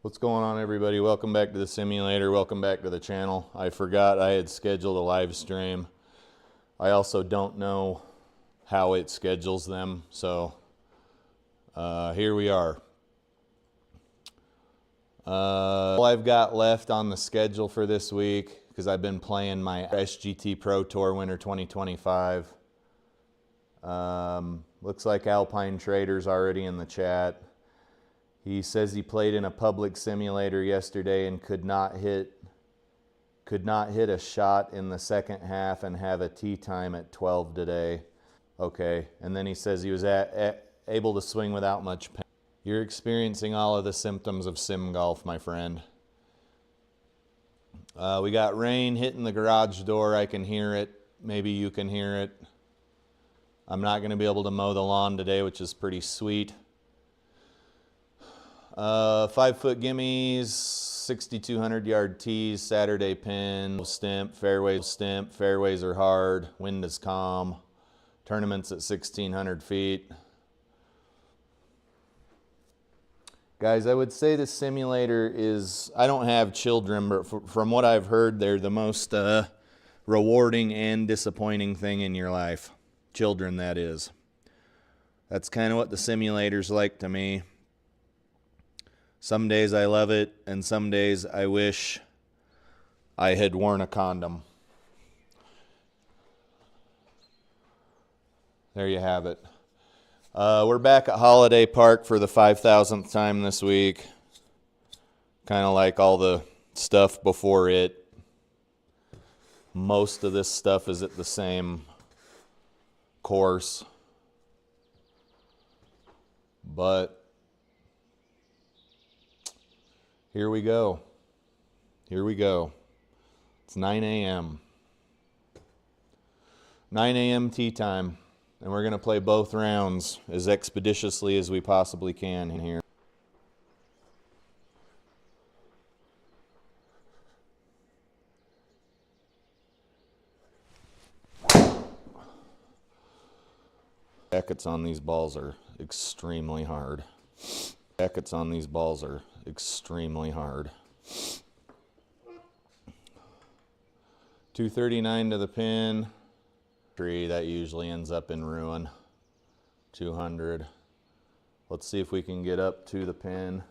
What's going on, everybody? Welcome back to the simulator. Welcome back to the channel. I forgot I had scheduled a live stream. I also don't know how it schedules them, so here we are. All I've got left on the schedule for this week, because I've been playing my SGT Pro Tour Winter 2025. Looks like Alpine Trader's already in the chat. He says he played in a public simulator yesterday and could not hit a shot in the second half and have a tee time at 12 today. Okay, and then he says he was able to swing without much pain. You're experiencing all of the symptoms of sim golf, my friend. We got rain hitting the garage door. I can hear it. Maybe you can hear it. I'm not going to be able to mow the lawn today, which is pretty sweet. 5-foot gimmies, 6,200 yard tees, Saturday pin, stimp, fairways are hard, wind is calm, tournaments at 1,600 feet. Guys, I would say the simulator is, I don't have children, but from what I've heard, they're the most rewarding and disappointing thing in your life. Children, that is. That's kind of what the simulator's like to me. Some days I love it, and some days I wish I had worn a condom. There you have it. We're back at Holiday Park for the 5,000th time this week. Kind of like all the stuff before it. Most of this stuff is at the same course. But here we go. Here we go. It's 9 a.m. 9 a.m. tee time. And we're going to play both rounds as expeditiously as we possibly can in here. Jackets on these balls are extremely hard. Jackets on these balls are extremely hard. 239 to the pin. That usually ends up in ruin. 200. Let's see if we can get up to the pin.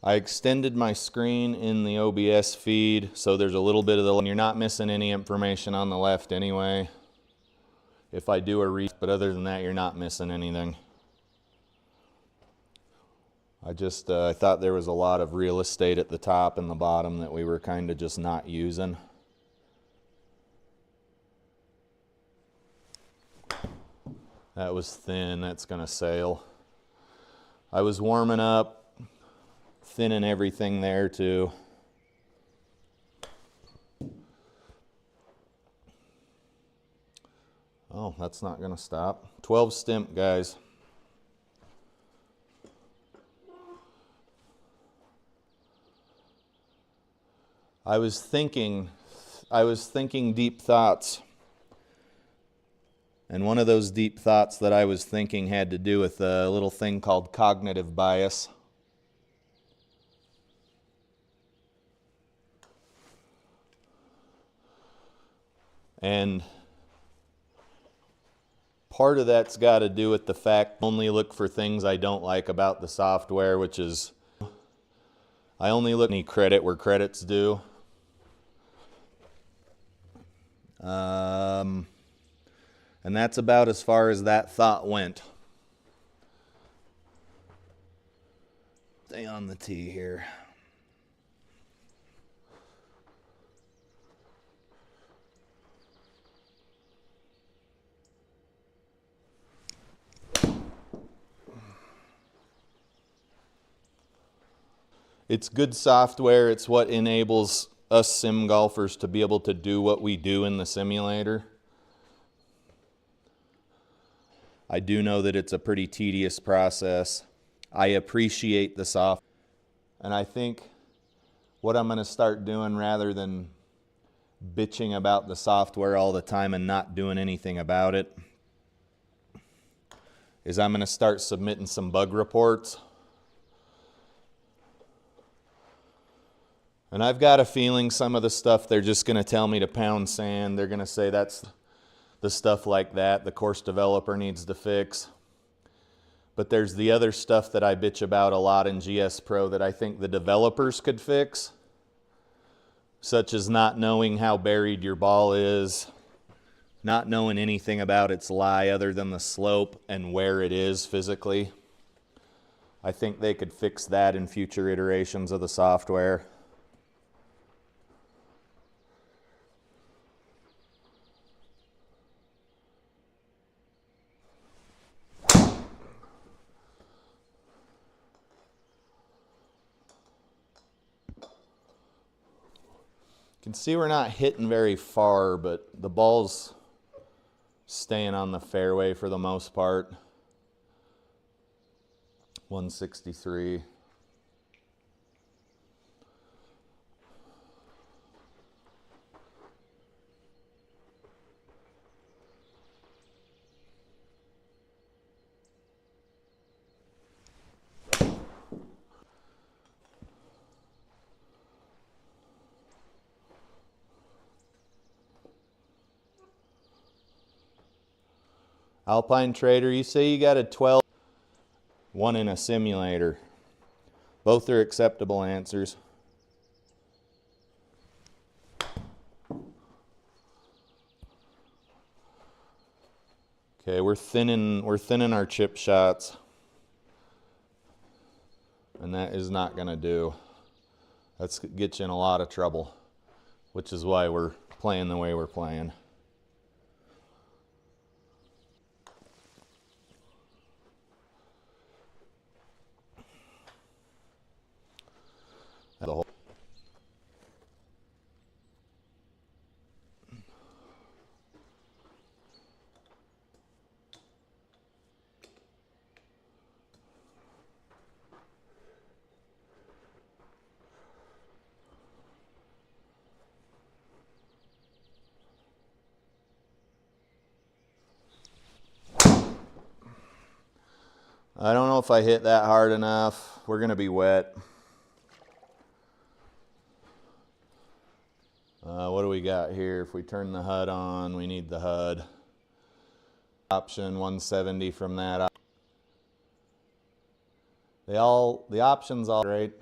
I extended my screen in the OBS feed, so there's a little bit of the, and you're not missing any information on the left anyway. If I do a read, but other than that, you're not missing anything. I thought there was a lot of real estate at the top and the bottom that we were kind of just not using. That was thin, that's gonna sail. I was warming up, thinning everything there too. Oh, that's not gonna stop. 12 stimp, guys. I was thinking deep thoughts. And one of those deep thoughts that I was thinking had to do with a little thing called cognitive bias. And part of that's got to do with the fact I only look for things I don't like about the software, which is I only look any credit where credit's due. And that's about as far as that thought went. Stay on the tee here. It's good software. It's what enables us sim golfers to be able to do what we do in the simulator. I do know that it's a pretty tedious process. I appreciate the software. And I think what I'm going to start doing, rather than bitching about the software all the time and not doing anything about it, is I'm going to start submitting some bug reports. And I've got a feeling some of the stuff they're just going to tell me to pound sand. They're going to say that's the stuff like that the course developer needs to fix. But there's the other stuff that I bitch about a lot in GSPro that I think the developers could fix, such as not knowing how buried your ball is, not knowing anything about its lie other than the slope and where it is physically. I think they could fix that in future iterations of the software. You can see we're not hitting very far, but the ball's staying on the fairway for the most part. 163. Alpine Trader, you say you got a 12, one in a simulator. Both are acceptable answers. Okay, we're thinning our chip shots. And that is not going to do. That's get you in a lot of trouble, which is why we're playing the way we're playing. The whole I don't know if I hit that hard enough. We're going to be wet. What do we got here? If we turn the HUD on, we need the HUD. Option 170 from that. The options all right.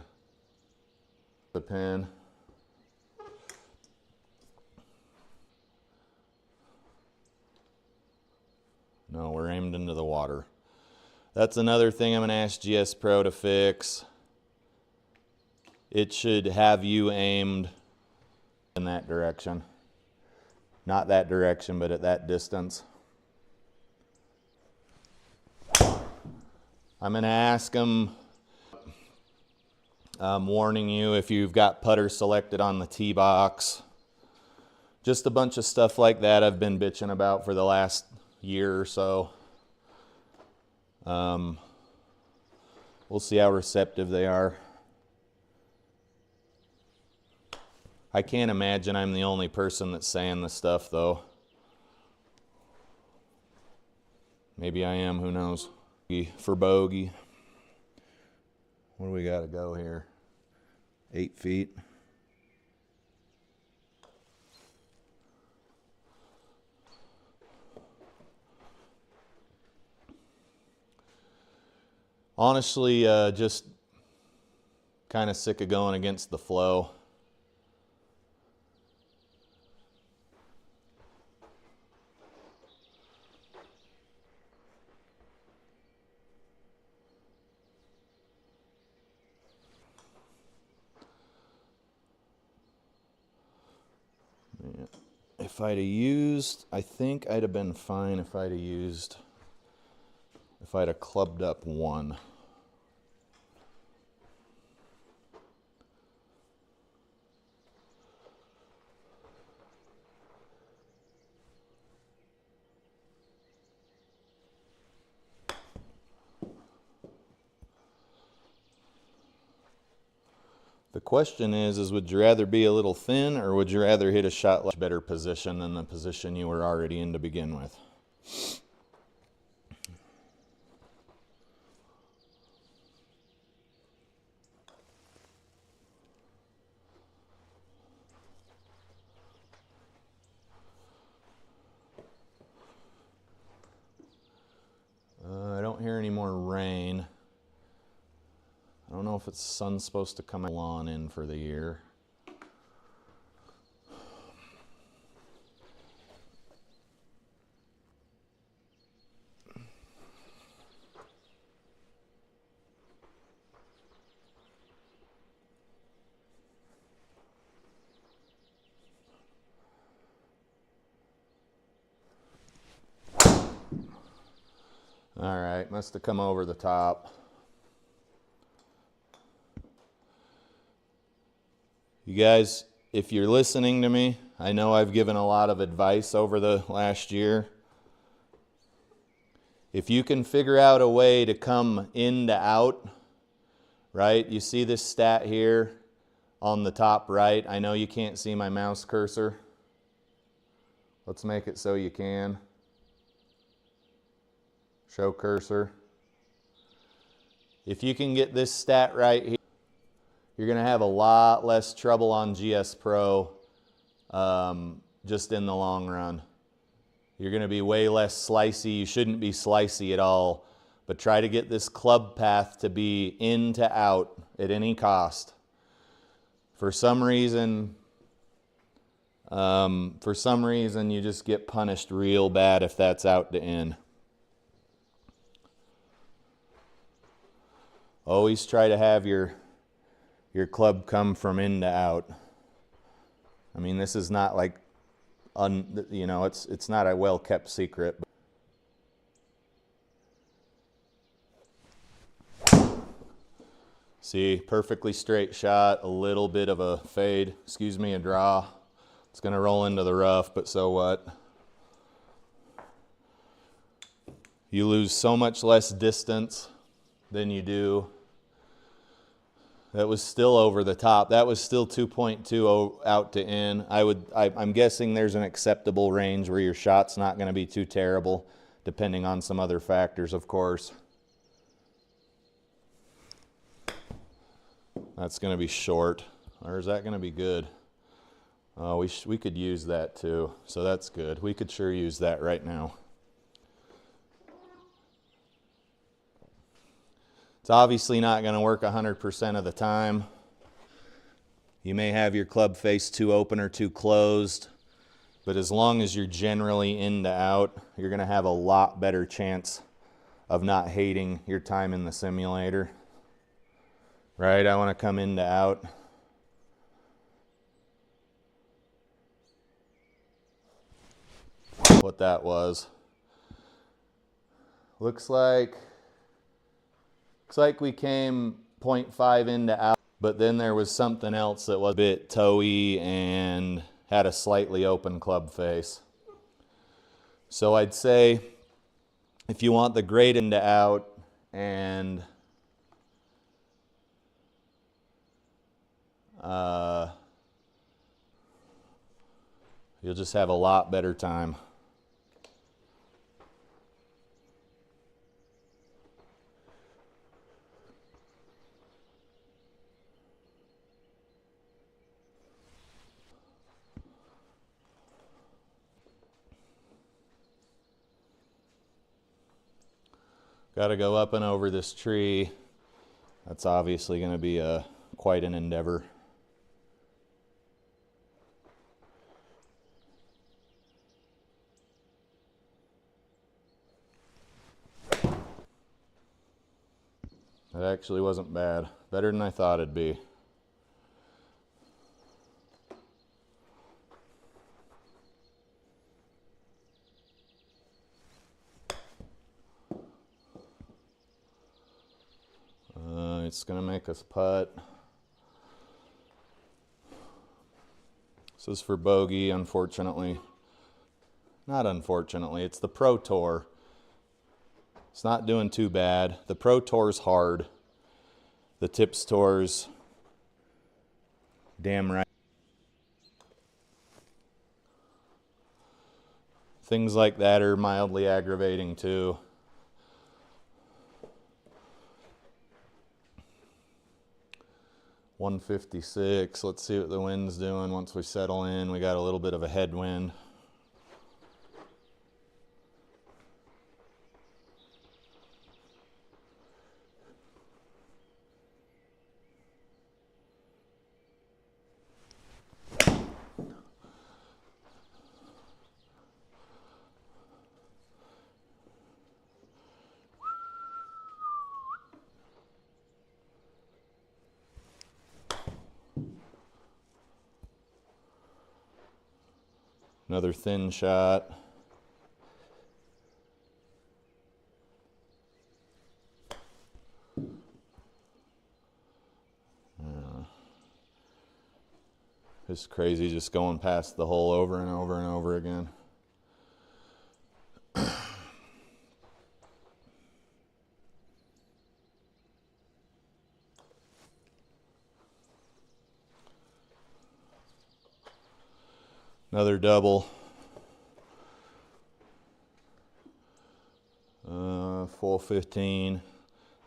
The pin. No, we're aimed into the water. That's another thing I'm going to ask GSPro to fix. It should have you aimed in that direction. Not that direction, but at that distance. I'm going to ask them, warning you if you've got putter selected on the tee box. Just a bunch of stuff like that I've been bitching about for the last year or so. We'll see how receptive they are. I can't imagine I'm the only person that's saying this stuff, though. Maybe I am, who knows. For bogey. What do we got to go here? 8 feet. Honestly, just kind of sick of going against the flow. If I'd have used, I think I'd have been fine if I'd have clubbed up 1. The question is would you rather be a little thin, or would you rather hit a shot much better position than the position you were already in to begin with? I don't hear any more rain. I don't know if it's sun's supposed to come on in for the year. All right, must have come over the top. You guys, if you're listening to me, I know I've given a lot of advice over the last year. If you can figure out a way to come in to out, right? You see this stat here on the top right. I know you can't see my mouse cursor. Let's make it so you can. Show cursor. If you can get this stat right here, you're going to have a lot less trouble on GS Pro just in the long run. You're going to be way less slicey. You shouldn't be slicey at all, but try to get this club path to be in to out at any cost. For some reason, you just get punished real bad if that's out to in. Always try to have your club come from in to out. I mean, this is not like, you know, it's not a well-kept secret. See, perfectly straight shot, a little bit of a fade, excuse me, a draw. It's going to roll into the rough, but so what? You lose so much less distance than you do. That was still over the top. That was still 2.2 out to in. I'm guessing there's an acceptable range where your shot's not going to be too terrible, depending on some other factors, of course. That's going to be short, or is that going to be good? We could use that too, so that's good. We could sure use that right now. It's obviously not going to work 100% of the time. You may have your club face too open or too closed, but as long as you're generally in to out, you're going to have a lot better chance of not hating your time in the simulator. Right? I want to come in to out. What that was. Looks like we came 0.5 into out, but then there was something else that was a bit toey and had a slightly open club face. So I'd say if you want the great into out and you'll just have a lot better time. Got to go up and over this tree. That's obviously going to be quite an endeavor. That actually wasn't bad. Better than I thought it'd be. It's going to make us putt. This is for bogey, unfortunately. Not unfortunately, it's the Pro Tour. It's not doing too bad. The Pro Tour's hard. The Tips Tour's Damn right. Things like that are mildly aggravating too. $156. Let's see what the wind's doing once we settle in. We got a little bit of a headwind. Another thin shot. It's crazy just going past the hole over and over and over again. Another double. 415.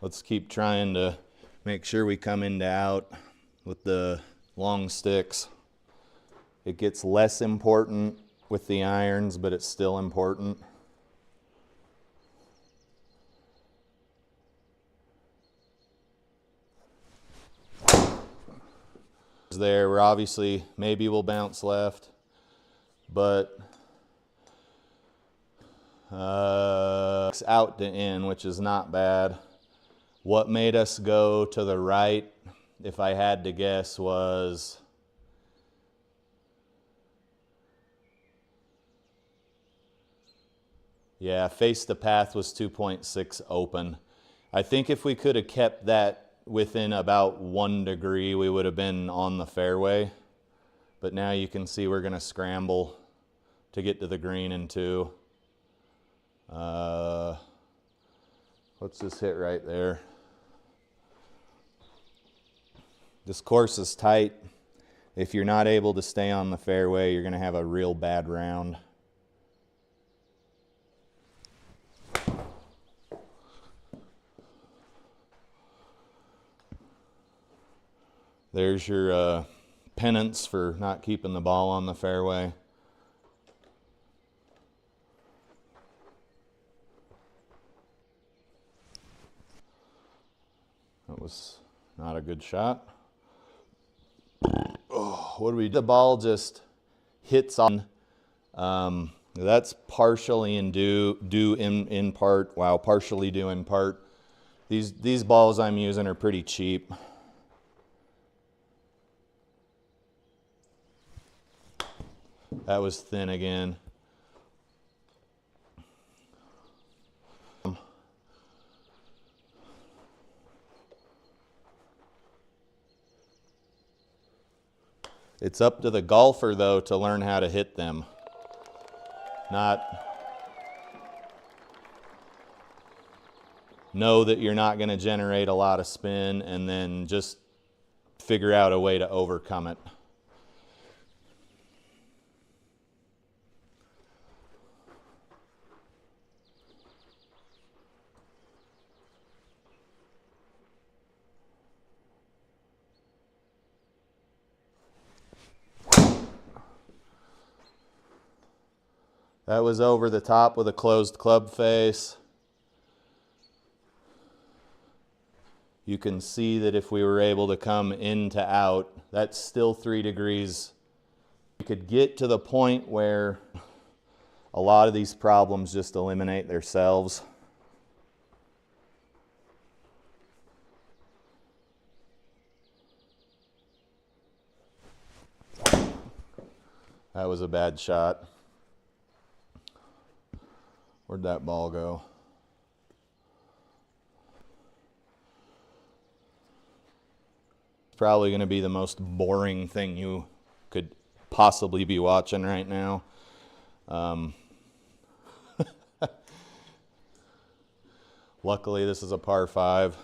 Let's keep trying to make sure we come into out with the long sticks. It gets less important with the irons, but it's still important. There, we're obviously, maybe we'll bounce left, but it's out to in, which is not bad. What made us go to the right, if I had to guess, was face the path was 2.6 open. I think if we could have kept that within about 1 degree, we would have been on the fairway. But now you can see we're going to scramble to get to the green in 2. Let's just hit right there. This course is tight. If you're not able to stay on the fairway, you're going to have a real bad round. There's your penance for not keeping the ball on the fairway. That was not a good shot. Oh, what do we do? The ball just hits on. That's partially due in part. Wow, partially due in part. These balls I'm using are pretty cheap. That was thin again. It's up to the golfer, though, to learn how to hit them. Not know that you're not going to generate a lot of spin and then just figure out a way to overcome it. That was over the top with a closed club face. You can see that if we were able to come in to out, that's still 3 degrees. We could get to the point where a lot of these problems just eliminate themselves. That was a bad shot. Where'd that ball go? It's probably going to be the most boring thing you could possibly be watching right now. Luckily, this is a par 5.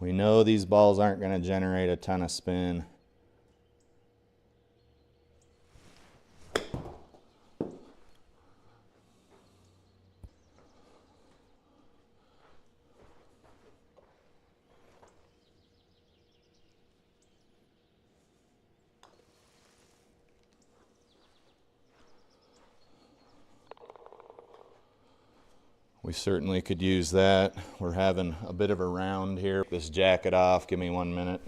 We know these balls aren't going to generate a ton of spin. We certainly could use that. We're having a bit of a round here. This jacket off, give me 1 minute.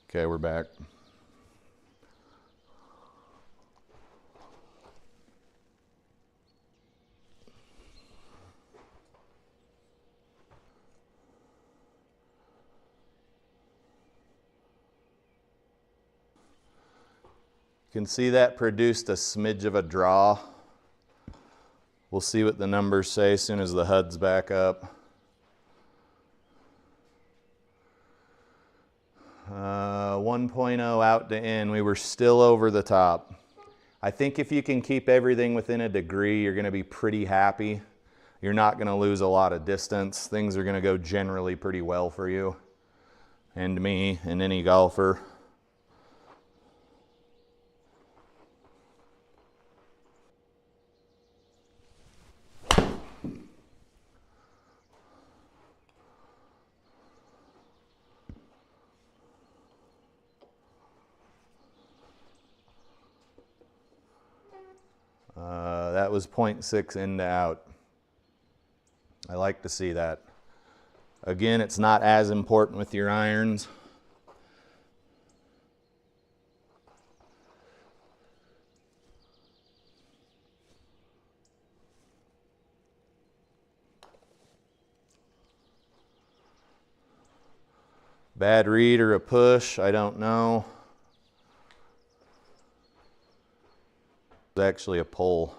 Okay, we're back. You can see that produced a smidge of a draw. We'll see what the numbers say as soon as the HUD's back up. 1.0 out to in, we were still over the top. I think if you can keep everything within a degree, you're going to be pretty happy. You're not going to lose a lot of distance. Things are going to go generally pretty well for you and me and any golfer. That was 0.6 in to out. I like to see that. Again, it's not as important with your irons. Bad read or a push, I don't know. It's actually a pull.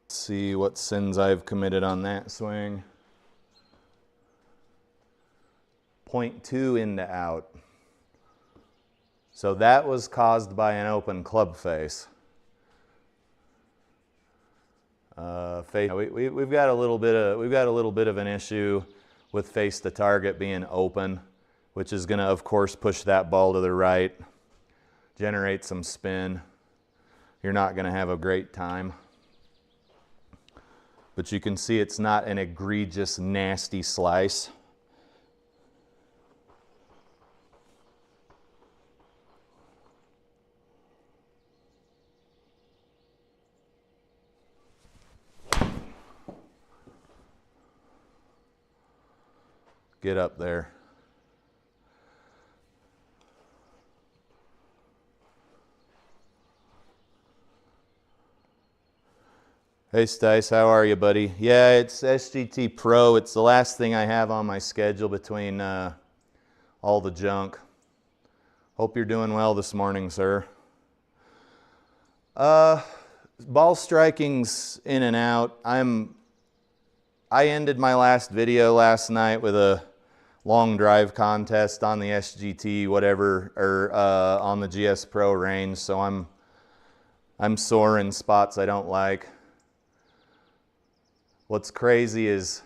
See what sins I've committed on that swing. 0.2 into out. So that was caused by an open club face. We've got a little bit of an issue with face to target being open, which is going to, of course, push that ball to the right, generate some spin. You're not going to have a great time. But you can see it's not an egregious, nasty slice. Get up there. Hey Stice, how are you, buddy? Yeah, it's SGT Pro. It's the last thing I have on my schedule between all the junk. Hope you're doing well this morning, sir. Ball striking's in and out. I ended my last video last night with a long drive contest on the SGT, whatever, or on the GS Pro range, so I'm sore in spots I don't like. What's crazy is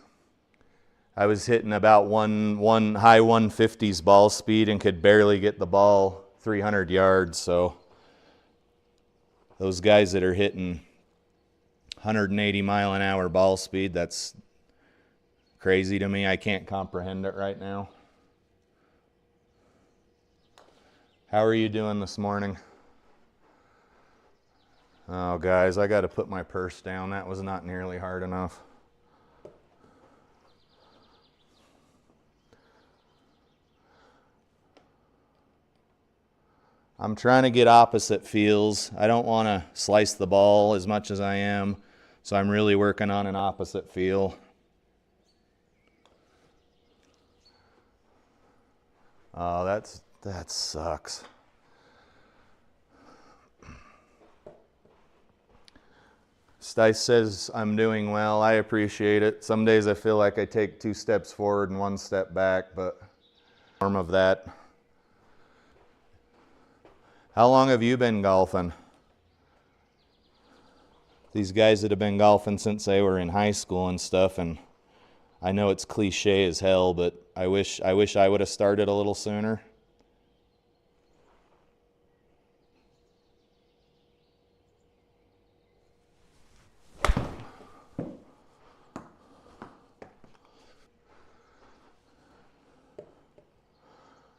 I was hitting about one high 150s ball speed and could barely get the ball 300 yards. So those guys that are hitting 180 mile an hour ball speed, that's crazy to me. I can't comprehend it right now. How are you doing this morning? Oh, guys, I got to put my purse down. That was not nearly hard enough. I'm trying to get opposite feels. I don't want to slice the ball as much as I am, so I'm really working on an opposite feel. Oh, that sucks. Stice says I'm doing well. I appreciate it. Some days I feel like I take 2 steps forward and 1 step back, but form of that. How long have you been golfing? These guys that have been golfing since they were in high school and stuff, and I know it's cliche as hell, but I wish I would have started a little sooner.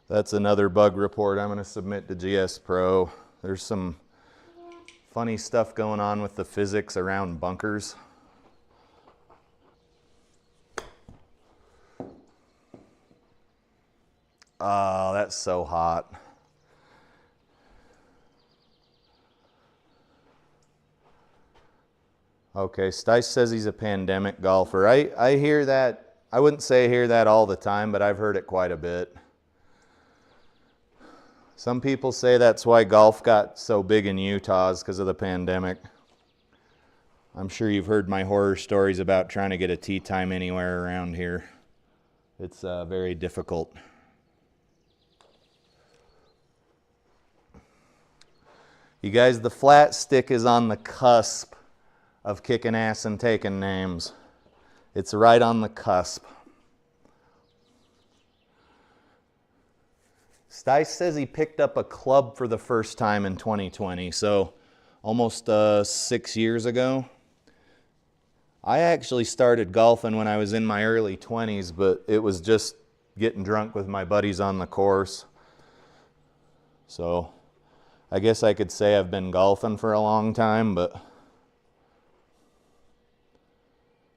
That's another bug report I'm going to submit to SGPRO. There's some funny stuff going on with the physics around bunkers. Oh, that's so hot. Okay, Stice says he's a pandemic golfer. I hear that. I wouldn't say I hear that all the time, but I've heard it quite a bit. Some people say that's why golf got so big in Utah, is because of the pandemic. I'm sure you've heard my horror stories about trying to get a tee time anywhere around here. It's very difficult. You guys, the flat stick is on the cusp of kicking ass and taking names. It's right on the cusp. Stice says he picked up a club for the first time in 2020, so almost 6 years ago. I actually started golfing when I was in my early 20s, but it was just getting drunk with my buddies on the course. So I guess I could say I've been golfing for a long time, but...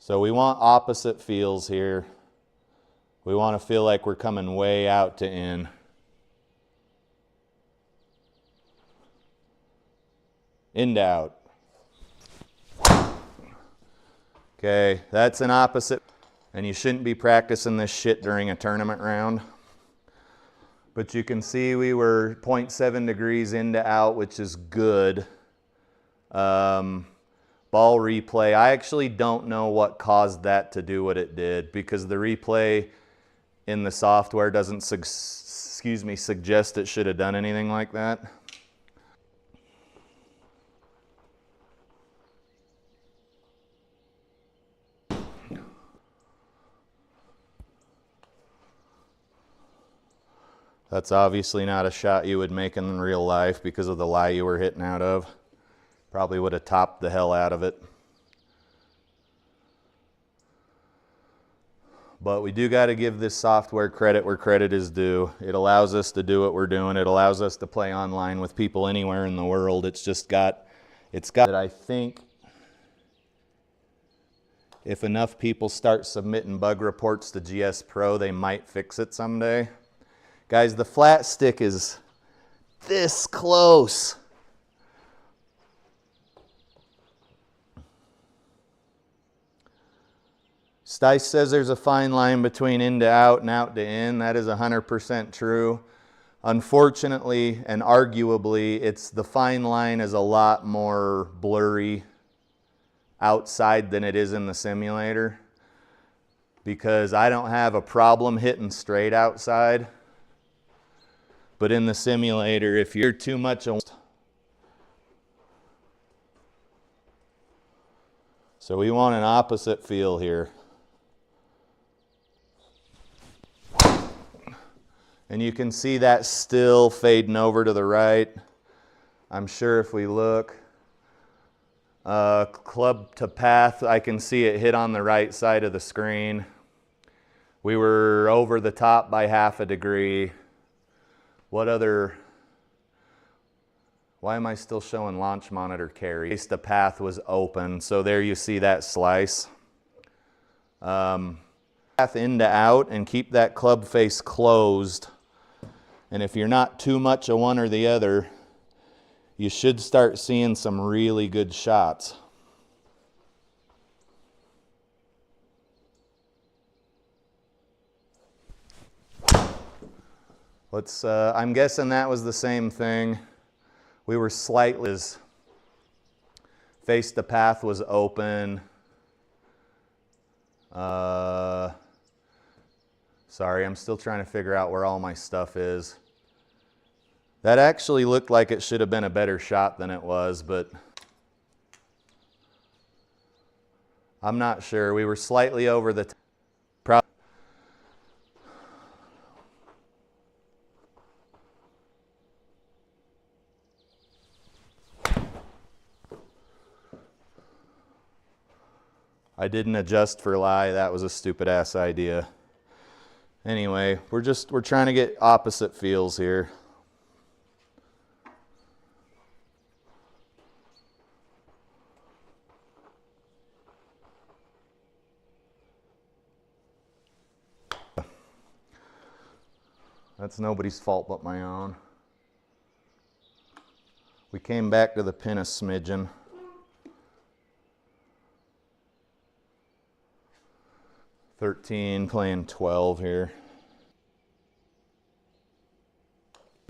So we want opposite feels here. We want to feel like we're coming way out to in. In to out. Okay, that's an opposite. And you shouldn't be practicing this shit during a tournament round. But you can see we were 0.7 degrees in to out, which is good. Ball replay. I actually don't know what caused that to do what it did, because the replay in the software doesn't suggest it should have done anything like that. That's obviously not a shot you would make in real life because of the lie you were hitting out of. Probably would have topped the hell out of it. But we do got to give this software credit where credit is due. It allows us to do what we're doing. It allows us to play online with people anywhere in the world. It's got I think if enough people start submitting bug reports to SGPRO, they might fix it someday. Guys, the flat stick is this close. Stice says there's a fine line between in to out and out to in. That is 100% true. Unfortunately and arguably, the fine line is a lot more blurry outside than it is in the simulator, because I don't have a problem hitting straight outside. But in the simulator, if you're too much... So we want an opposite feel here. And you can see that still fading over to the right. I'm sure if we look, club to path, I can see it hit on the right side of the screen. We were over the top by 0.5 degree. What other... Why am I still showing launch monitor carry? The path was open, so there you see that slice. Path in to out, and keep that club face closed. And if you're not too much of one or the other, you should start seeing some really good shots. I'm guessing that was the same thing. We were slightly, face the path was open. Sorry, I'm still trying to figure out where all my stuff is. That actually looked like it should have been a better shot than it was, but I'm not sure. We were slightly over the I didn't adjust for lie. That was a stupid ass idea. Anyway, we're trying to get opposite feels here. That's nobody's fault but my own. We came back to the pin a smidgen. Playing 12 here.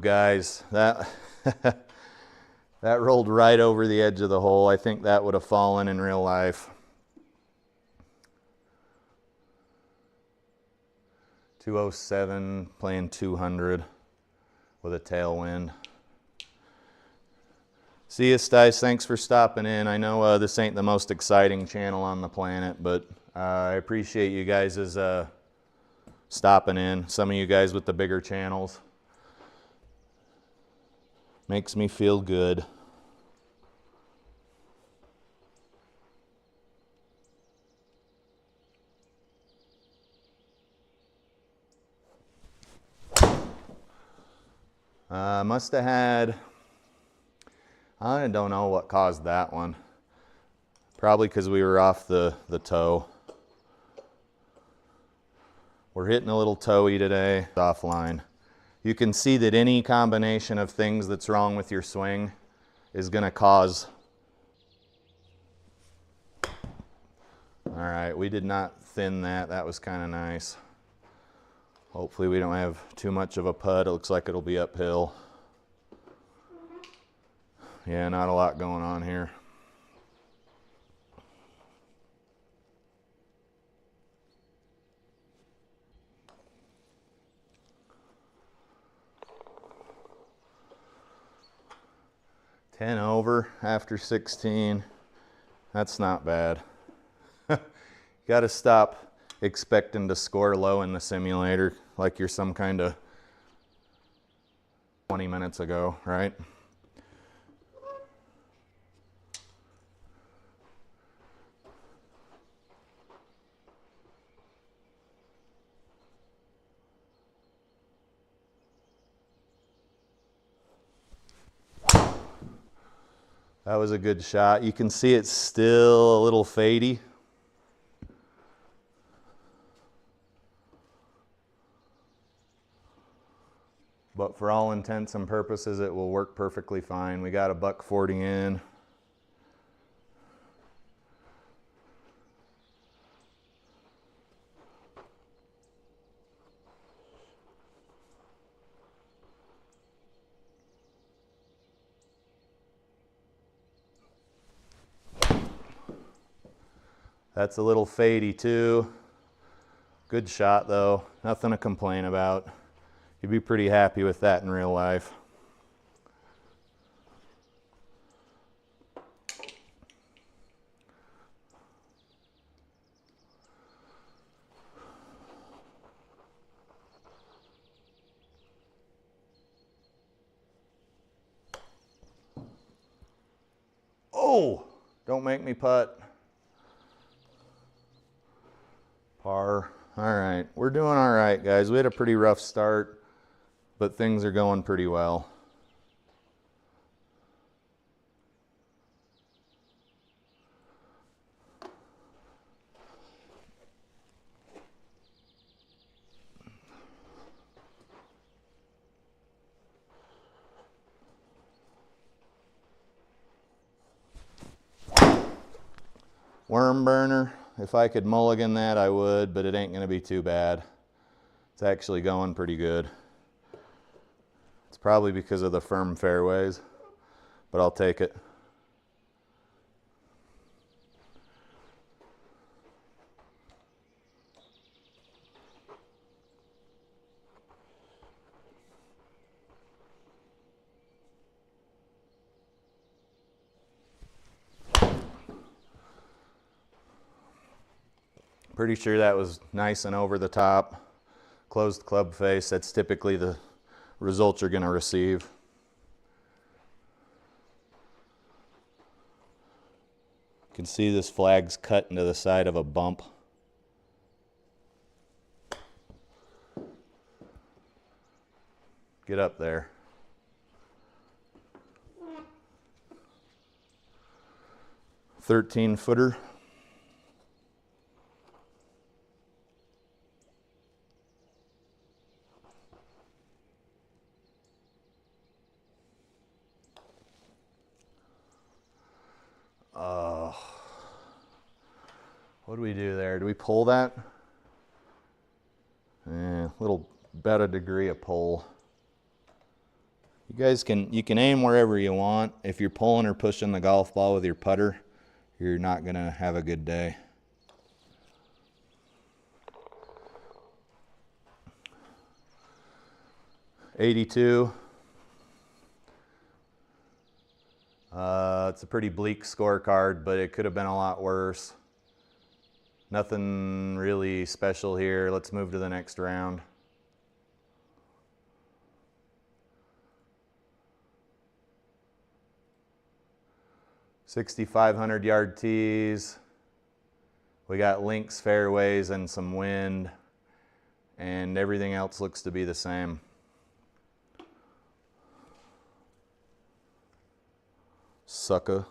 Guys, that that rolled right over the edge of the hole. I think that would have fallen in real life. 207 playing 200 with a tailwind. See you, Stice. Thanks for stopping in. I know this ain't the most exciting channel on the planet, but I appreciate you guys stopping in. Some of you guys with the bigger channels. Makes me feel good. Must have had, I don't know what caused that one. Probably because we were off the toe. We're hitting a little toey today, offline. You can see that any combination of things that's wrong with your swing is going to cause. All right, we did not thin that. That was kind of nice. Hopefully we don't have too much of a putt. It looks like it'll be uphill. Yeah, not a lot going on here. Ten over after 16. That's not bad. Got to stop expecting to score low in the simulator like you're some kind of 20 minutes ago, right? That was a good shot. You can see it's still a little fadey. But for all intents and purposes, it will work perfectly fine. We got a $140 in. That's a little fadey too. Good shot though, nothing to complain about. You'd be pretty happy with that in real life. Oh, don't make me putt. Par. All right, we're doing all right, guys. We had a pretty rough start, but things are going pretty well. Worm burner, if I could mulligan that, I would, but it ain't gonna be too bad. It's actually going pretty good. It's probably because of the firm fairways, but I'll take it. Pretty sure that was nice and over the top. Closed club face, that's typically the result you're gonna receive. You can see this flag's cut into the side of a bump. Get up there. "13-footer. What do we do there? Do we pull that? A little better degree of pull. You can aim wherever you want. If you're pulling or pushing the golf ball with your putter, you're not gonna have a good day. "82. It's a pretty bleak scorecard, but it could have been a lot worse. Nothing really special here. Let's move to the next round. "6,500-yard tees. We got links, fairways, and some wind, and everything else looks to be the same. Sucker.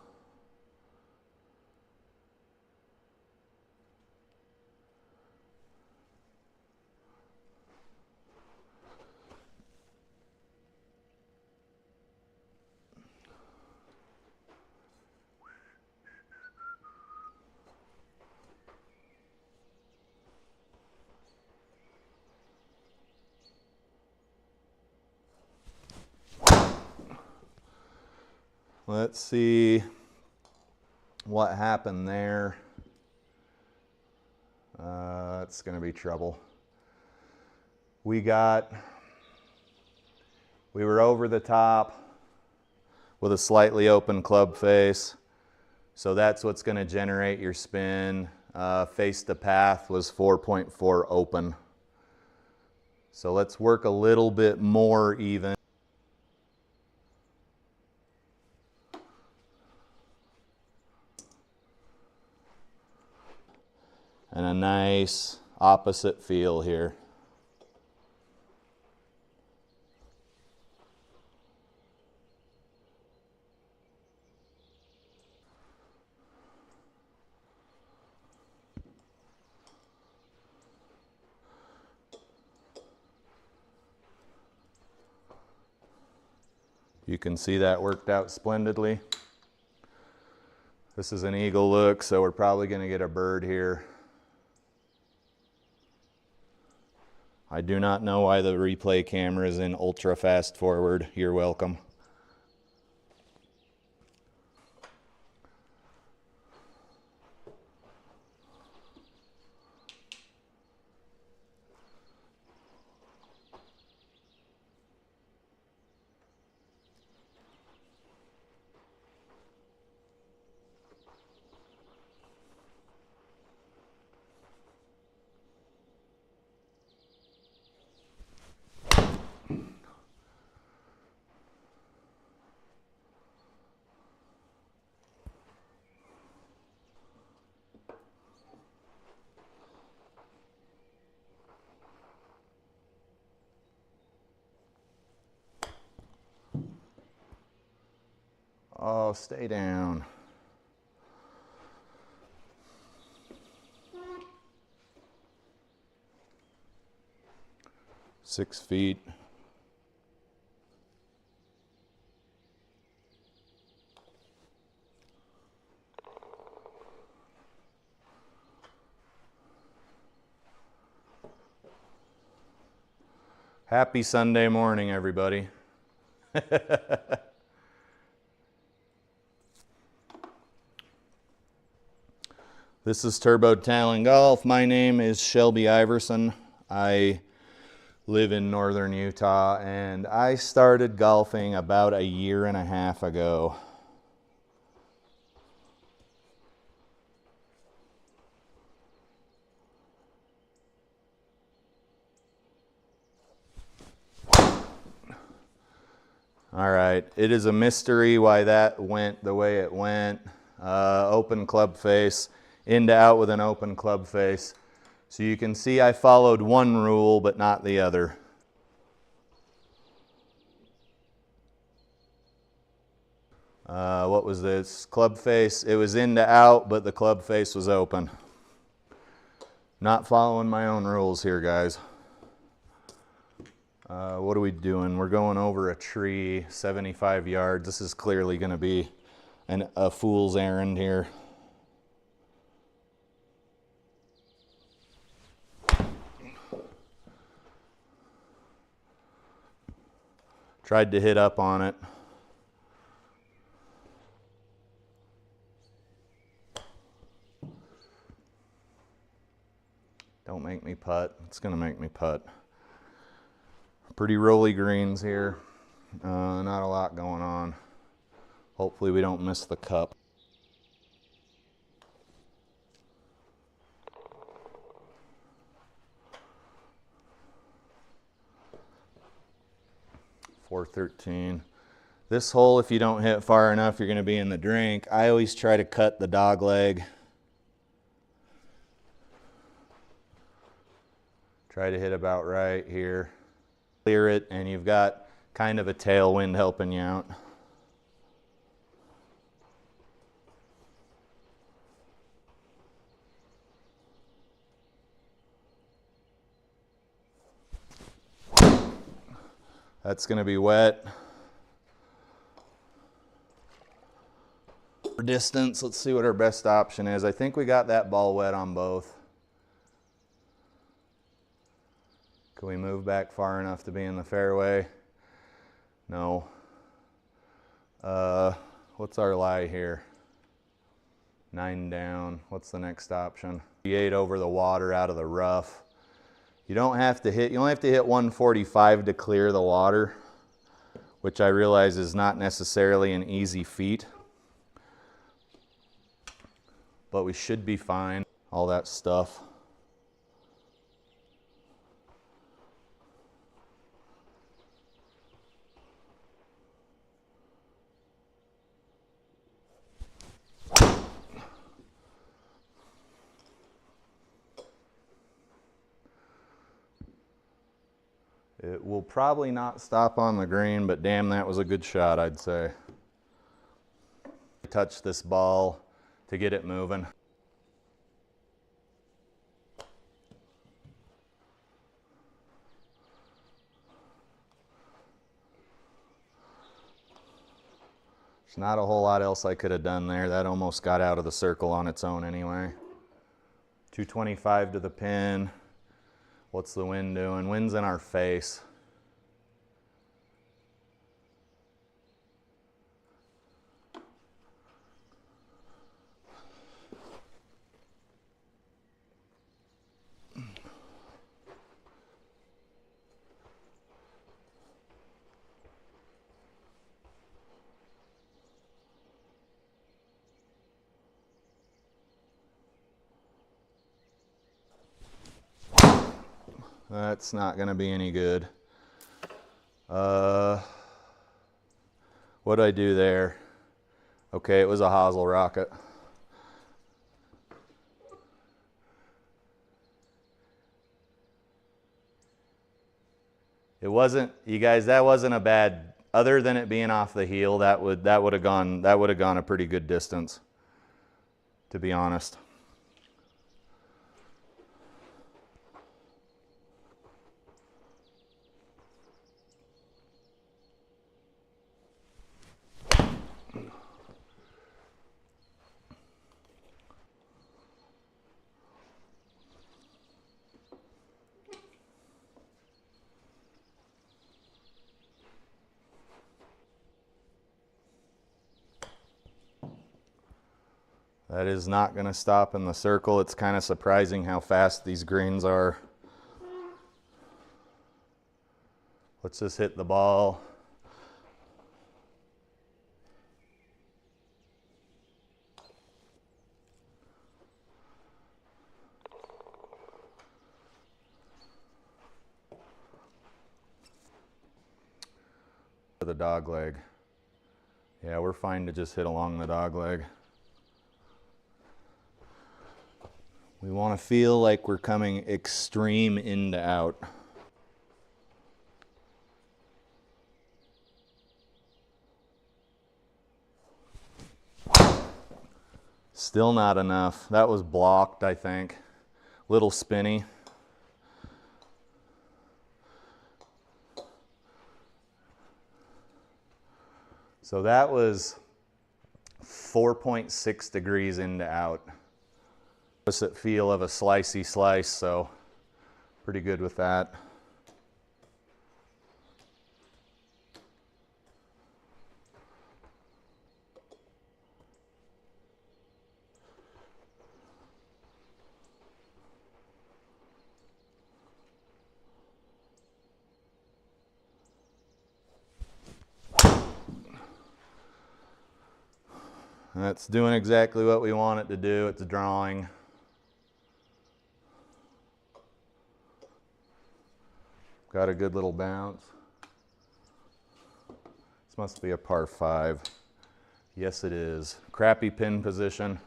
Let's see what happened there. It's going to be trouble. We were over the top with a slightly open club face. So that's what's going to generate your spin. Face to path was 4.4 open. So let's work a little bit more even. And a nice opposite feel here. You can see that worked out splendidly. This is an eagle look, so we're probably going to get a bird here. I do not know why the replay camera is in ultra fast forward. You're welcome. Oh, stay down. Six feet. Happy Sunday morning, everybody. This is Turbo Talon Golf. My name is Shelby Iverson. I live in northern Utah, and I started golfing about a year and a half ago. All right, it is a mystery why that went the way it went. Open club face, in to out with an open club face. So you can see I followed one rule, but not the other. What was this? Club face, it was in to out, but the club face was open. Not following my own rules here, guys. What are we doing? We're going over a tree, 75 yards. This is clearly going to be a fool's errand here. Tried to hit up on it. Don't make me putt. It's going to make me putt. Pretty rolly greens here. Not a lot going on. Hopefully we don't miss the cup. .413. This hole, if you don't hit far enough, you're going to be in the drink. I always try to cut the dog leg. Try to hit about right here. Clear it, and you've got kind of a tailwind helping you out. That's going to be wet. For distance, let's see what our best option is. I think we got that ball wet on both. Can we move back far enough to be in the fairway? No. What's our lie here? 9 down. What's the next option? 8 over the water out of the rough. You don't have to hit, you only have to hit 145 to clear the water, which I realize is not necessarily an easy feat. But we should be fine. All that stuff. It will probably not stop on the green, but damn, that was a good shot, I'd say. Touch this ball to get it moving. There's not a whole lot else I could have done there. That almost got out of the circle on its own anyway. 225 to the pin. What's the wind doing? Wind's in our face. That's not going to be any good. What did I do there? Okay, it was a hosel rocket. It wasn't, you guys, that wasn't a bad, other than it being off the heel, that would have gone a pretty good distance, to be honest. That is not going to stop in the circle. It's kind of surprising how fast these greens are. Let's just hit the ball. The dog leg. Yeah, we're fine to just hit along the dog leg. We want to feel like we're coming extreme in to out. Still not enough. That was blocked, I think. Little spinny. So that was 4.6 degrees in to out. Opposite feel of a slicey slice, so pretty good with that. That's doing exactly what we want it to do. It's drawing. Got a good little bounce. This must be a par 5. Yes, it is. Crappy pin position.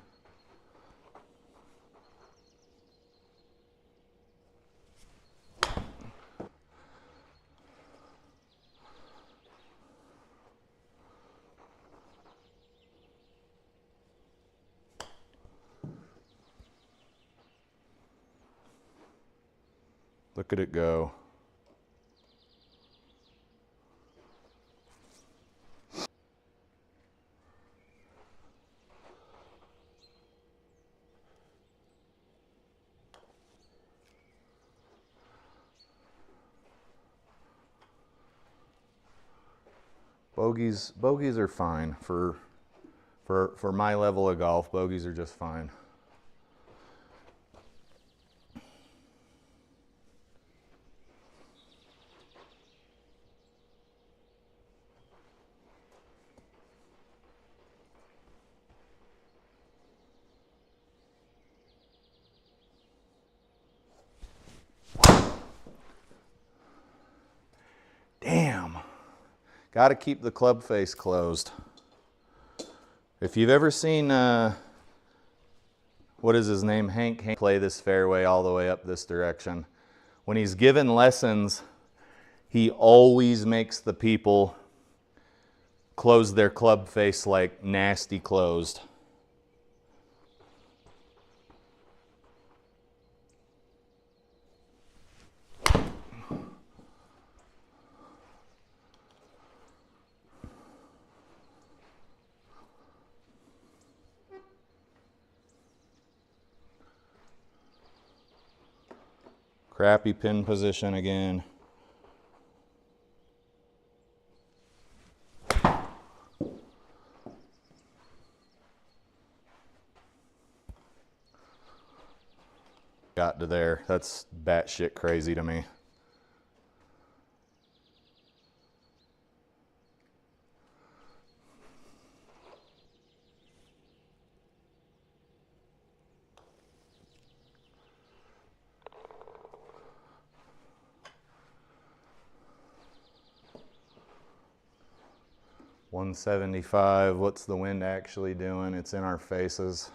Look at it go. Bogeys are fine for my level of golf. Bogeys are just fine. Damn. Got to keep the club face closed. If you've ever seen, what is his name, Hank play this fairway all the way up this direction, when he's given lessons, he always makes the people close their club face like nasty closed. Crappy pin position again. Got to there. That's batshit crazy to me. $175. What's the wind actually doing? It's in our faces.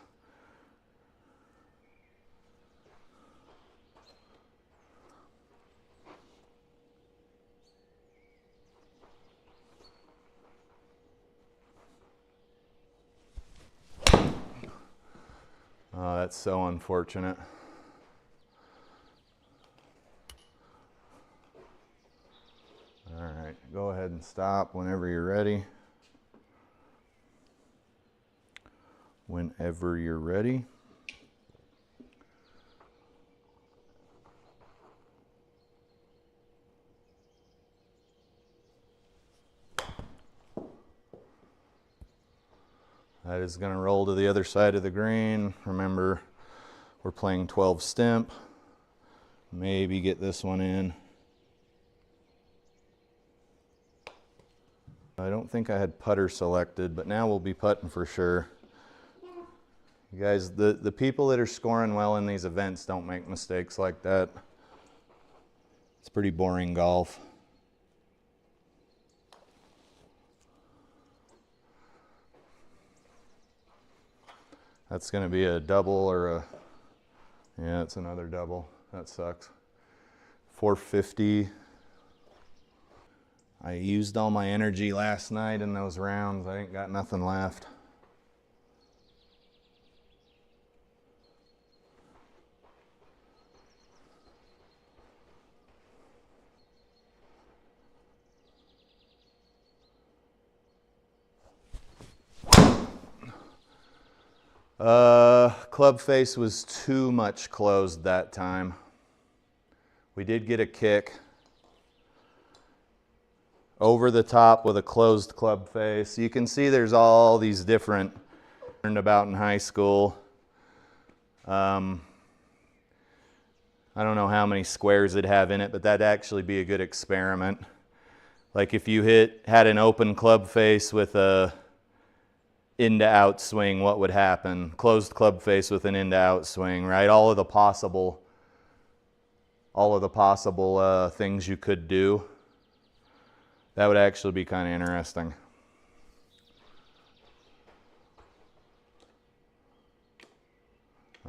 Oh, that's so unfortunate. All right, go ahead and stop whenever you're ready. Whenever you're ready. That is going to roll to the other side of the green. Remember, we're playing 12 stimp. Maybe get this one in. I don't think I had putter selected, but now we'll be putting for sure. You guys, the people that are scoring well in these events don't make mistakes like that. It's pretty boring golf. That's going to be a double or a, yeah, it's another double. That sucks. 450. I used all my energy last night in those rounds. I ain't got nothing left. Club face was too much closed that time. We did get a kick over the top with a closed club face. You can see there's all these different learned about in high school. I don't know how many squares it'd have in it, but that'd actually be a good experiment. Like if you had an open club face with a in to out swing, what would happen? Closed club face with an in to out swing, right? All of the possible things you could do. That would actually be kind of interesting.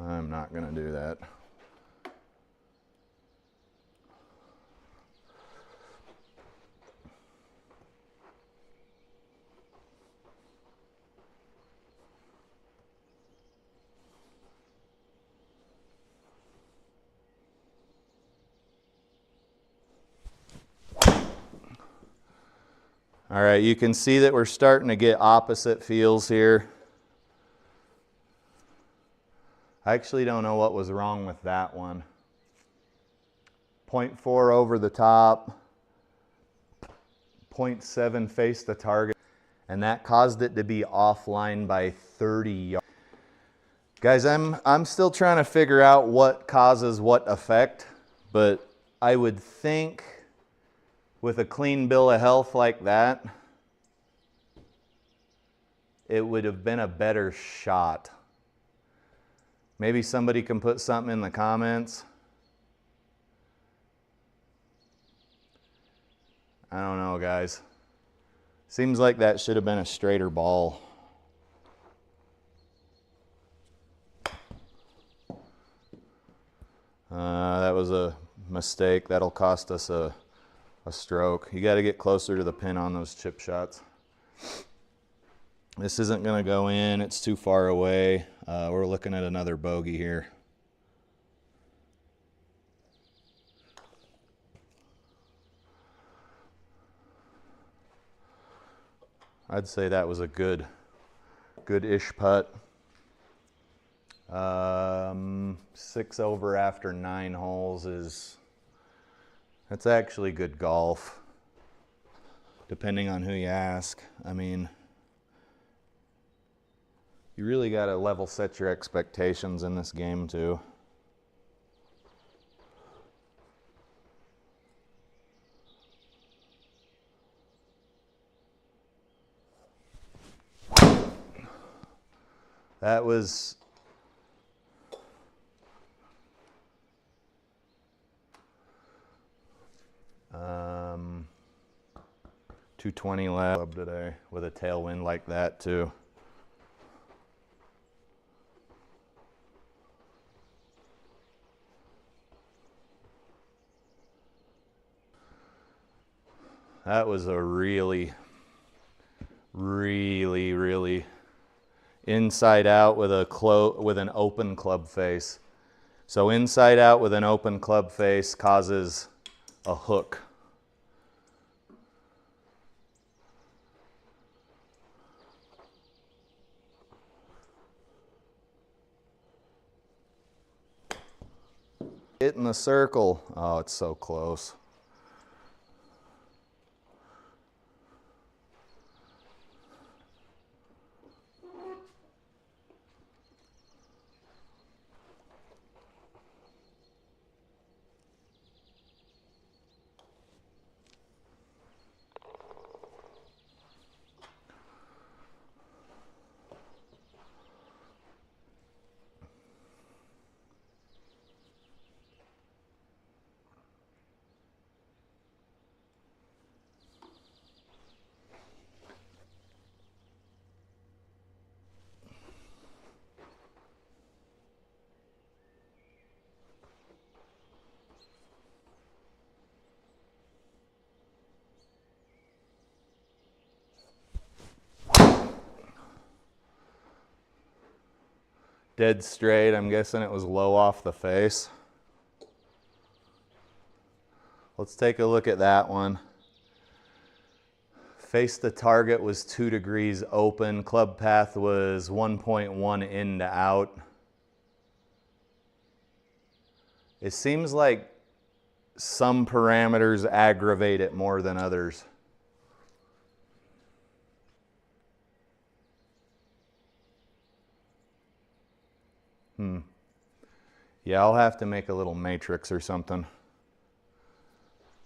I'm not going to do that. All right, you can see that we're starting to get opposite feels here. I actually don't know what was wrong with that one. 0.4 over the top, 0.7 face the target, and that caused it to be offline by 30 yards. Guys, I'm still trying to figure out what causes what effect, but I would think with a clean bill of health like that, it would have been a better shot. Maybe somebody can put something in the comments. I don't know, guys. Seems like that should have been a straighter ball. That was a mistake. That'll cost us a stroke. You got to get closer to the pin on those chip shots. This isn't going to go in. It's too far away. We're looking at another bogey here. I'd say that was a good-ish putt. 6 over after 9 holes that's actually good golf, depending on who you ask. I mean, you really got to level set your expectations in this game too. That was 220 left today with a tailwind like that too. That was a really inside out with an open club face. So inside out with an open club face causes a hook. Hit in the circle. Oh, it's so close. Dead straight. I'm guessing it was low off the face. Let's take a look at that one. Face the target was 2 degrees open. Club path was 1.1 in to out. It seems like some parameters aggravate it more than others. Yeah, I'll have to make a little matrix or something.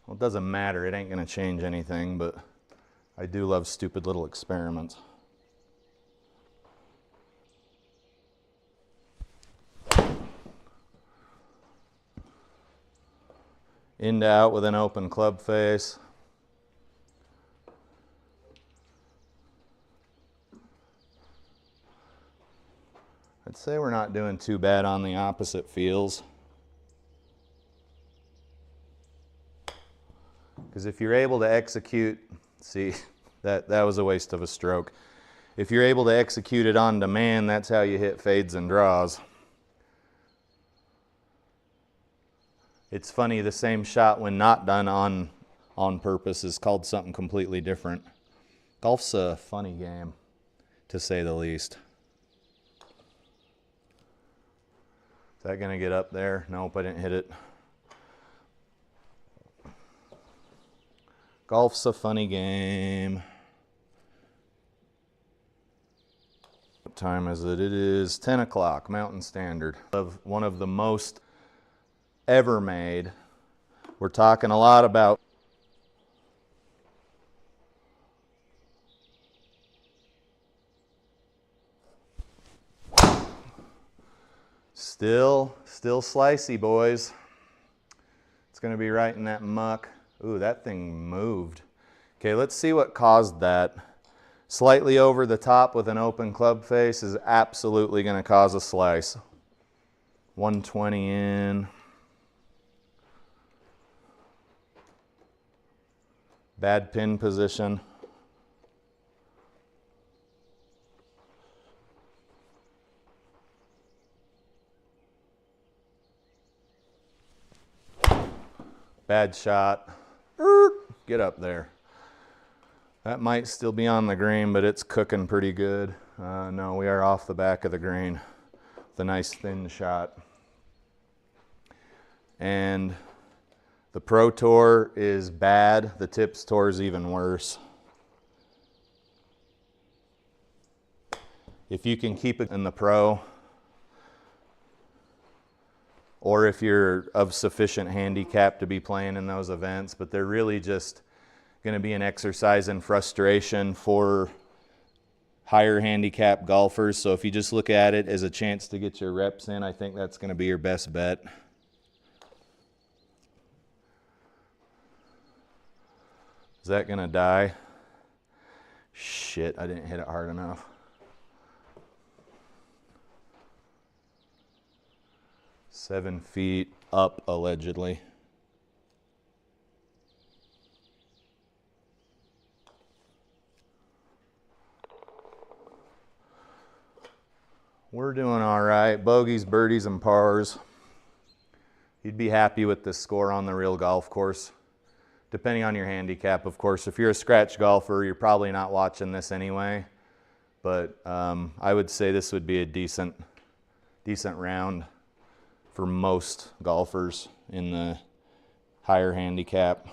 Well, it doesn't matter. It ain't going to change anything, but I do love stupid little experiments. In to out with an open club face. I'd say we're not doing too bad on the opposite feels. Because if you're able to execute, see, that was a waste of a stroke. If you're able to execute it on demand, that's how you hit fades and draws. It's funny, the same shot when not done on purpose is called something completely different. Golf's a funny game, to say the least. Is that gonna get up there? Nope, I didn't hit it. Golf's a funny game. What time is it? It is 10 o'clock, Mountain Standard. One of the most ever made. We're talking a lot about still slicey, boys. It's gonna be right in that muck. Ooh, that thing moved. Okay, let's see what caused that. Slightly over the top with an open club face is absolutely going to cause a slice. 120 in. Bad pin position. Bad shot. Get up there. That might still be on the green, but it's cooking pretty good. No, we are off the back of the green with a nice thin shot. And the Pro Tour is bad. The Tips Tour is even worse. If you can keep it in the Pro, or if you're of sufficient handicap to be playing in those events, but they're really just going to be an exercise in frustration for higher handicap golfers. So if you just look at it as a chance to get your reps in, I think that's going to be your best bet. Is that going to die? Shit, I didn't hit it hard enough. Seven feet up, allegedly. We're doing all right. Bogeys, birdies, and pars. You'd be happy with this score on the real golf course, depending on your handicap, of course. If you're a scratch golfer, you're probably not watching this anyway. But I would say this would be a decent round for most golfers in the higher handicap.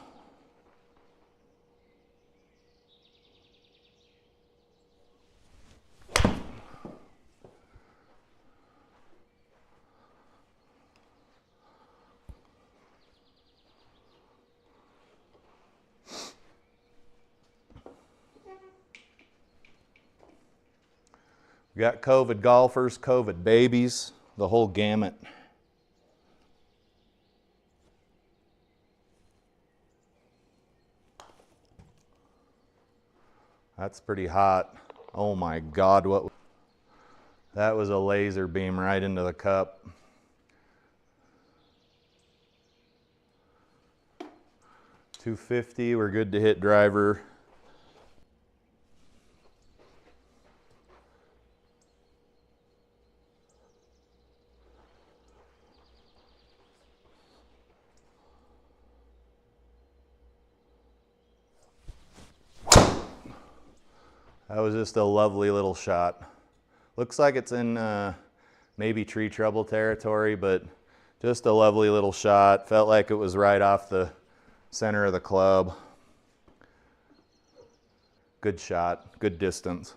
We got COVID golfers, COVID babies, the whole gamut. That's pretty hot. Oh my God, that was a laser beam right into the cup. .250, we're good to hit driver. That was just a lovely little shot. Looks like it's in maybe tree trouble territory, but just a lovely little shot. Felt like it was right off the center of the club. Good shot, good distance.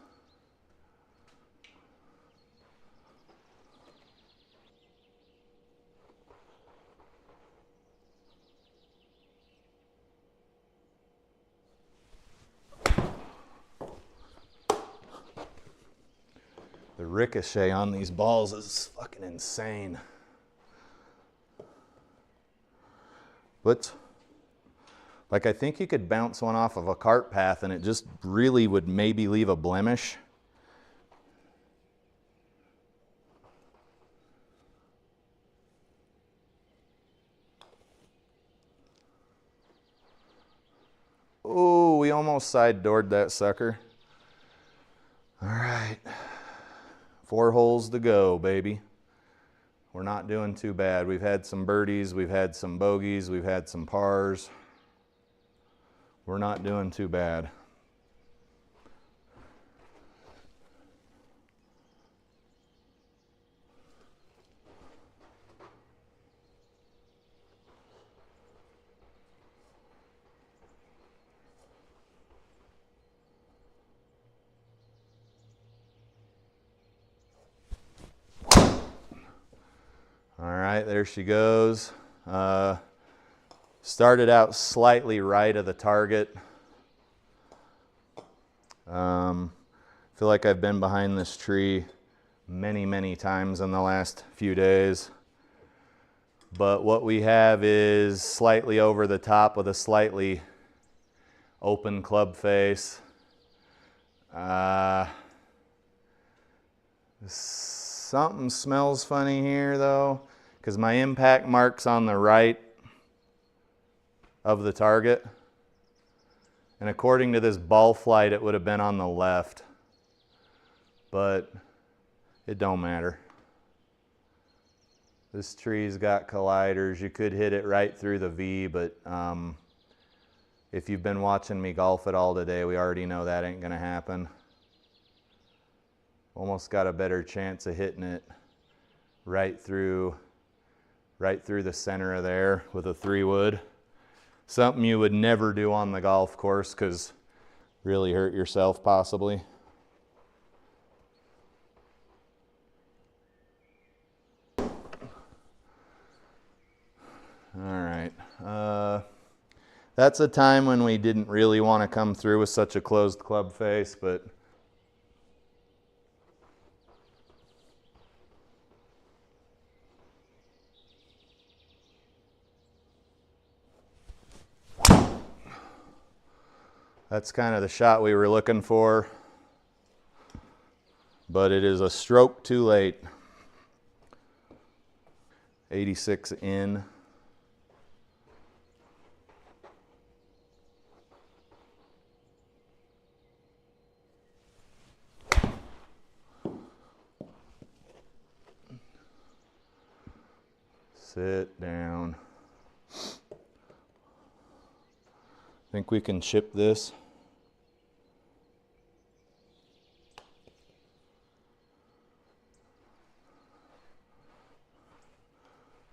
The ricochet on these balls is fucking insane. But, like, I think you could bounce one off of a cart path and it just really would maybe leave a blemish. Oh, we almost side doored that sucker. All right. 4 holes to go, baby. We're not doing too bad. We've had some birdies, we've had some bogeys, we've had some pars. We're not doing too bad. All right, there she goes. Started out slightly right of the target. Feel like I've been behind this tree many times in the last few days. But what we have is slightly over the top with a slightly open club face. Something smells funny here though, because my impact mark's on the right of the target. And according to this ball flight, it would have been on the left. But it don't matter. This tree's got colliders. You could hit it right through the V, but if you've been watching me golf at all today, we already know that ain't gonna happen. Almost got a better chance of hitting it right through the center of there with a 3-wood. Something you would never do on the golf course because really hurt yourself possibly. All right. That's a time when we didn't really want to come through with such a closed club face, but that's kind of the shot we were looking for, but it is a stroke too late. 86 in. Sit down. Think we can chip this?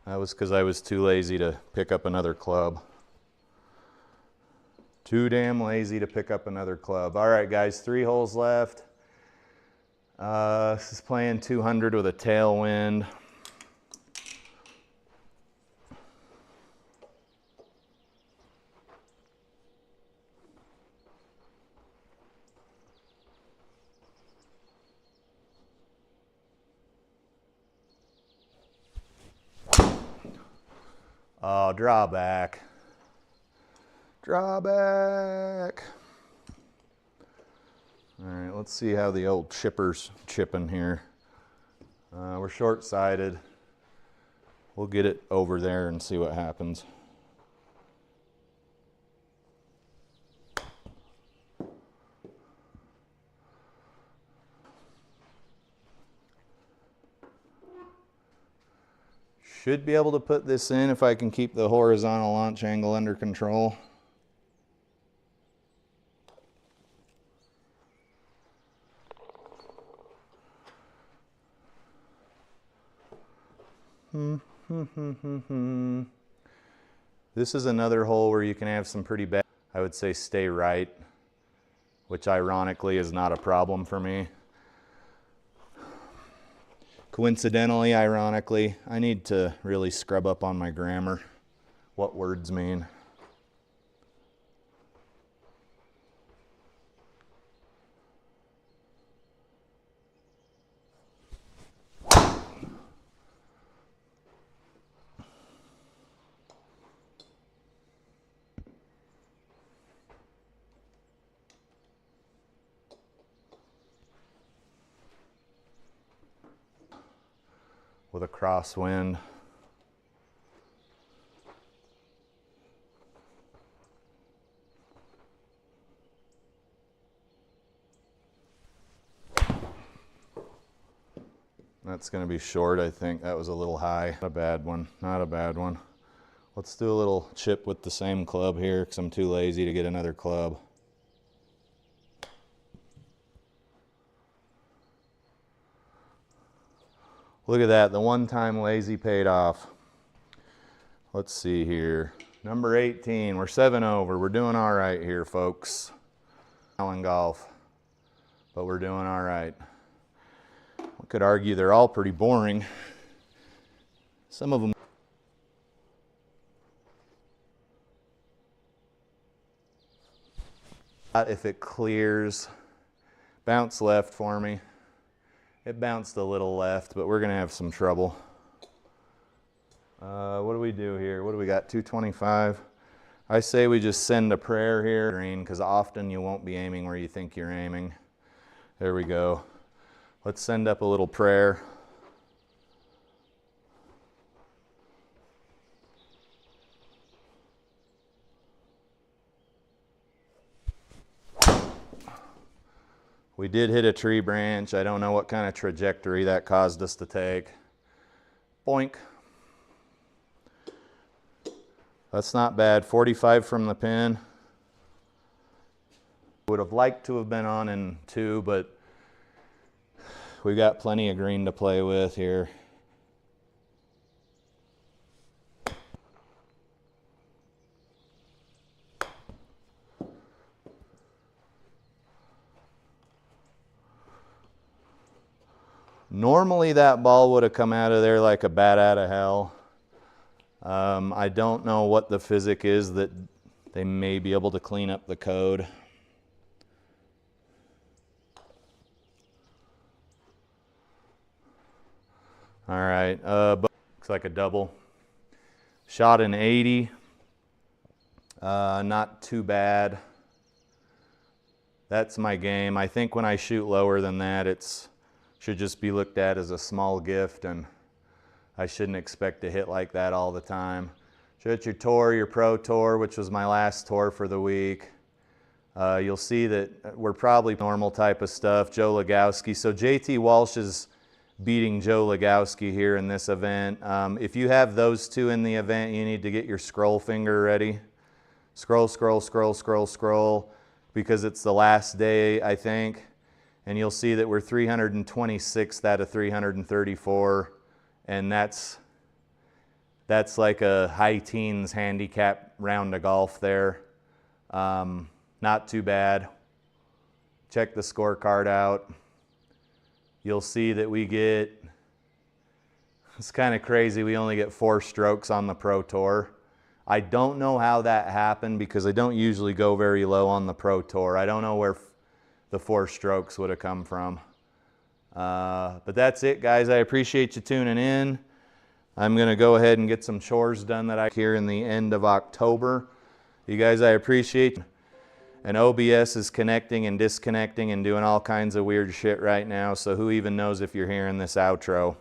That was because I was too lazy to pick up another club. Too damn lazy to pick up another club. All right, guys, 3 holes left. This is playing 200 with a tailwind. Oh, draw back. Draw back. All right, let's see how the old chipper's chipping here. We're short-sided. We'll get it over there and see what happens. Should be able to put this in if I can keep the horizontal launch angle under control. This is another hole where you can have some pretty bad, I would say stay right, which ironically is not a problem for me. Coincidentally, ironically, I need to really scrub up on my grammar, what words mean. With a crosswind. That's going to be short, I think. That was a little high. Not a bad one. Not a bad one. Let's do a little chip with the same club here because I'm too lazy to get another club. Look at that, the one-time lazy paid off. Let's see here. Number 18, we're 7 over. We're doing all right here, folks. In golf, but we're doing all right. I could argue they're all pretty boring. Some of them. If it clears, bounce left for me. It bounced a little left, but we're going to have some trouble. What do we do here? What do we got? 225. I say we just send a prayer here, green, because often you won't be aiming where you think you're aiming. There we go. Let's send up a little prayer. We did hit a tree branch. I don't know what kind of trajectory that caused us to take. Boink. That's not bad. 45 from the pin. Would have liked to have been on in 2, but we got plenty of green to play with here. Normally that ball would have come out of there like a bat out of hell. I don't know what the physic is that they may be able to clean up the code. All right, looks like a double. Shot an 80, not too bad. That's my game. I think when I shoot lower than that, it's should just be looked at as a small gift, and I shouldn't expect to hit like that all the time. Shoot your tour, your pro tour, which was my last tour for the week. You'll see that we're probably normal type of stuff. Joe Legowski. So JT Walsh is beating Joe Legowski here in this event. If you have those two in the event, you need to get your scroll finger ready. Scroll, scroll, scroll, scroll, scroll, because it's the last day, I think. And you'll see that we're 326th out of 334, and that's like a high teens handicap round of golf there. Not too bad. Check the scorecard out. You'll see that we get, it's kind of crazy, we only get 4 strokes on the Pro Tour. I don't know how that happened because I don't usually go very low on the Pro Tour. I don't know where the 4 strokes would have come from. But that's it, guys. I appreciate you tuning in. I'm going to go ahead and get some chores done that I here in the end of October. You guys, I appreciate you. And OBS is connecting and disconnecting and doing all kinds of weird shit right now, so who even knows if you're hearing this outro.